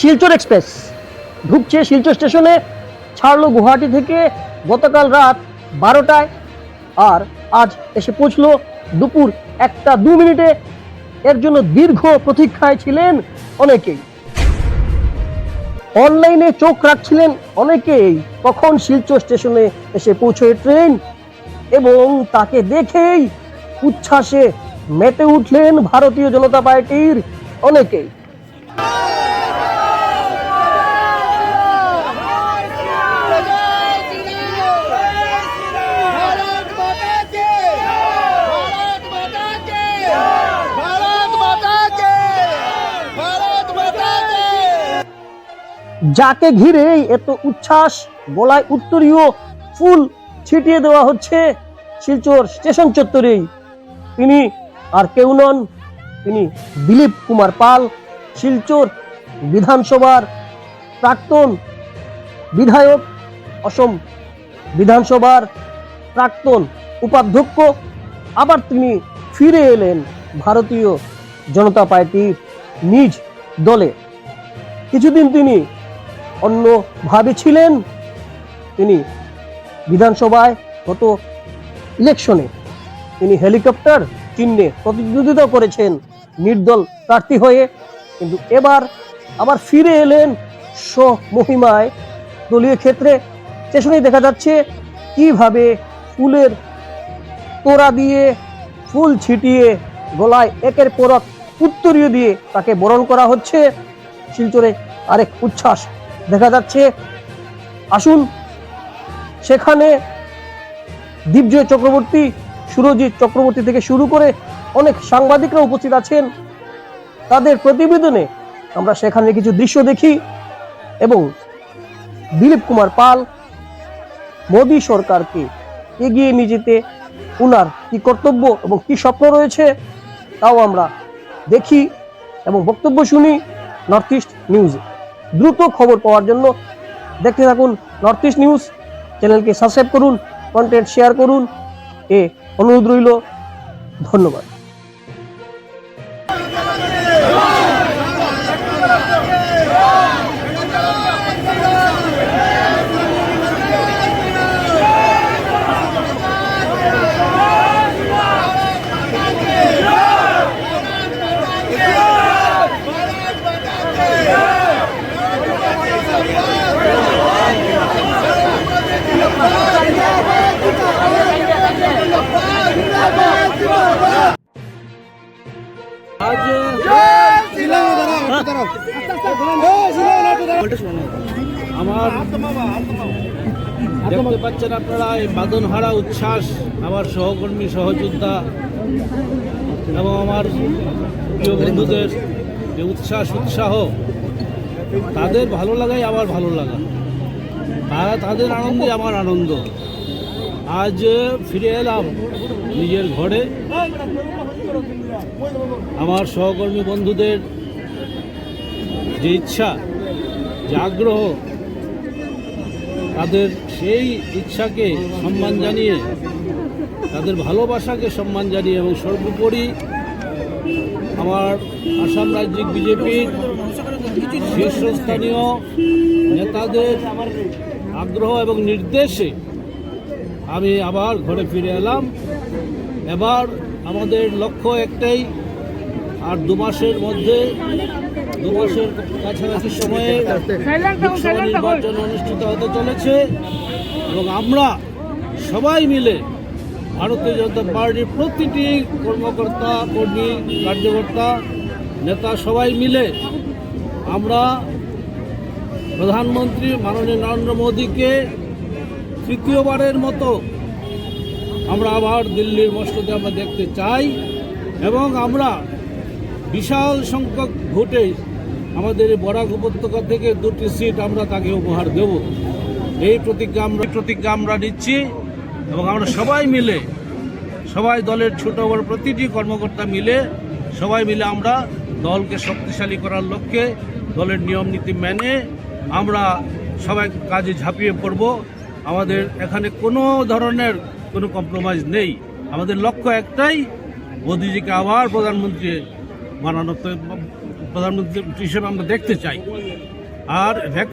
Silchar express ঢুকছে শিলচর স্টেশনে, ছাড়লো গুয়াহাটি থেকে গতকাল রাত 12টায়, আর আজ এসে পৌঁছলো দুপুর 1:02 এর জন্য দীর্ঘ প্রতীক্ষায় ছিলেন অনেকেই। অনলাইনে চোখ রাখছিলেন অনেকেই কখন শিলচর স্টেশনে এসে পৌঁছয় ট্রেন, এবং তাকে দেখেই উচ্ছ্বাসে মেতে উঠলেন ভারতীয় জনতা পার্টির অনেকেই। যাকে ঘিরে এত উচ্ছ্বাস, গলায় উত্তরীয় ফুল ছিটিয়ে দেওয়া হচ্ছে শিলচর স্টেশন চত্বরেই, তিনি আর কেউ নন, তিনি দিলীপ কুমার পাল, শিলচর বিধানসভার প্রাক্তন বিধায়ক, অসম বিধানসভার প্রাক্তন উপাধ্যক্ষ। আবার তিনি ফিরে এলেন ভারতীয় জনতা পার্টির নিজ দলে। কিছুদিন তিনি অন্যভাবে ছিলেন, তিনি বিধানসভায় গত ইলেকশনে তিনি হেলিকপ্টার চিহ্নে প্রতিদ্বন্দ্বিতা করেছেন নির্দল প্রার্থী হয়ে, কিন্তু এবার আবার ফিরে এলেন স্বমহিমায় দলীয় ক্ষেত্রে। স্টেশনেই দেখা যাচ্ছে কিভাবে ফুলের তোড়া দিয়ে, ফুল ছিটিয়ে, গলায় একের পর এক উত্তরীয় দিয়ে তাকে বরণ করা হচ্ছে। শিলচরে আরেক উচ্ছ্বাস দেখা যাচ্ছে। আসুন সেখানে দীপজয় চক্রবর্তী, সুরজিৎ চক্রবর্তী থেকে শুরু করে অনেক সাংবাদিকরা উপস্থিত আছেন। তাদের প্রতিবেদনে আমরা সেখানে কিছু দৃশ্য দেখি, এবং দিলীপ কুমার পাল মোদী সরকারকে এগিয়ে নিয়ে যেতে উনার কি কর্তব্য এবং কি স্বপ্ন রয়েছে তাও আমরা দেখি এবং বক্তব্য শুনি নর্থ ইস্ট নিউজে। দ্রুত খবর পাওয়ার জন্য দেখতে থাকুন নর্থ ইস্ট নিউজ। চ্যানেলকে সাবস্ক্রাইব করুন, কন্টেন্ট শেয়ার করুন, এ অনুরোধ রইল। ধন্যবাদ। আমার দেখতে পাচ্ছেন আপনারা এই বাঁধনহারা উচ্ছ্বাস, আমার সহকর্মী সহযোদ্ধা এবং আমার প্রিয় বন্ধুদের যে উৎসাহ, তাদের ভালো লাগাই আমার ভালো লাগা, তাদের আনন্দে আমার আনন্দ। আজ ফিরে এলাম নিজের ঘরে। আমার সহকর্মী বন্ধুদের যে ইচ্ছা, যে আগ্রহ, তাদের সেই ইচ্ছাকে সম্মান জানিয়ে, তাদের ভালোবাসাকে সম্মান জানিয়ে, এবং সর্বোপরি আমার আসাম রাজ্যিক বিজেপির শীর্ষস্থানীয় নেতাদের আগ্রহ এবং নির্দেশে আমি আবার ঘরে ফিরে এলাম। এবার আমাদের লক্ষ্য একটাই, আর 2 মাসের মধ্যে, 2 মাসের কাছাকাছি সময়ে লোকসভা নির্বাচন অনুষ্ঠিত হতে চলেছে, এবং আমরা সবাই মিলে ভারতীয় জনতা পার্টির প্রতিটি কর্মকর্তা, কর্মী, কার্যকর্তা, নেতা সবাই মিলে আমরা প্রধানমন্ত্রী মাননীয় নরেন্দ্র মোদীকে তৃতীয়বারের মতো আমরা আবার দিল্লির মসনদে আমরা দেখতে চাই, এবং আমরা বিশাল সংখ্যক ভোটে আমাদের বরাক উপত্যকা থেকে 2টি সিট আমরা তাকে উপহার দেব। এই প্রতিজ্ঞা আমরা নিচ্ছি, এবং আমরা সবাই মিলে, সবাই দলের ছোট বড় প্রতিটি কর্মকর্তা মিলে, সবাই মিলে আমরা দলকে শক্তিশালী করার লক্ষ্যে, দলের নিয়ম নীতি মেনে আমরা সবাই কাজে ঝাঁপিয়ে পড়ব। আমাদের এখানে কোনো ধরনের কোনো কম্প্রোমাইজ নেই। আমাদের লক্ষ্য একটাই, মোদিজিকে আবার প্রধানমন্ত্রী বানানো প্রধানমন্ত্রী হিসেবে আমরা দেখতে চাই। আর